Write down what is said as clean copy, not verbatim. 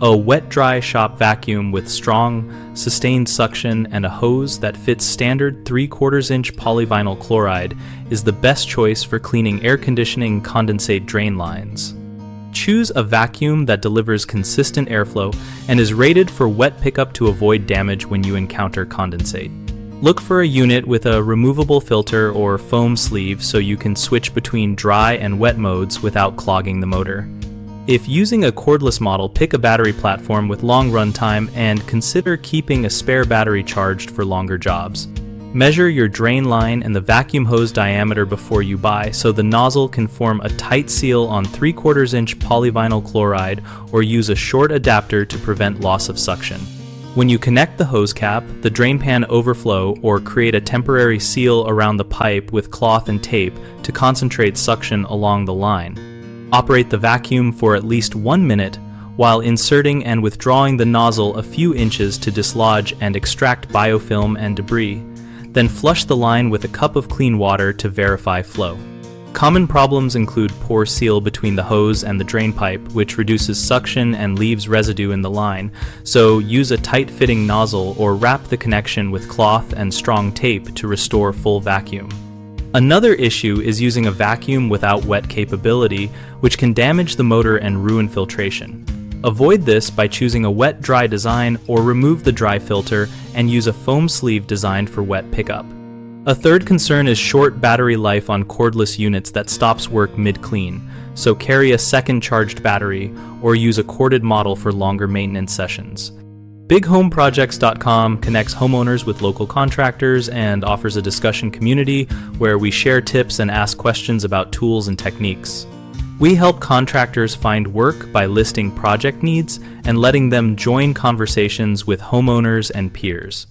A wet-dry shop vacuum with strong, sustained suction and a hose that fits standard 3/4-inch polyvinyl chloride is the best choice for cleaning air conditioning condensate drain lines. Choose a vacuum that delivers consistent airflow and is rated for wet pickup to avoid damage when you encounter condensate. Look for a unit with a removable filter or foam sleeve so you can switch between dry and wet modes without clogging the motor. If using a cordless model, pick a battery platform with long runtime and consider keeping a spare battery charged for longer jobs. Measure your drain line and the vacuum hose diameter before you buy so the nozzle can form a tight seal on 3/4-inch polyvinyl chloride, or use a short adapter to prevent loss of suction. When you connect the hose cap, the drain pan overflow or create a temporary seal around the pipe with cloth and tape to concentrate suction along the line. Operate the vacuum for at least 1 minute while inserting and withdrawing the nozzle a few inches to dislodge and extract biofilm and debris. Then flush the line with a cup of clean water to verify flow. Common problems include poor seal between the hose and the drain pipe, which reduces suction and leaves residue in the line, so use a tight-fitting nozzle or wrap the connection with cloth and strong tape to restore full vacuum. Another issue is using a vacuum without wet capability, which can damage the motor and ruin filtration. Avoid this by choosing a wet-dry design or remove the dry filter and use a foam sleeve designed for wet pickup. A third concern is short battery life on cordless units that stops work mid-clean, so carry a second charged battery or use a corded model for longer maintenance sessions. BigHomeProjects.com connects homeowners with local contractors and offers a discussion community where we share tips and ask questions about tools and techniques. We help contractors find work by listing project needs and letting them join conversations with homeowners and peers.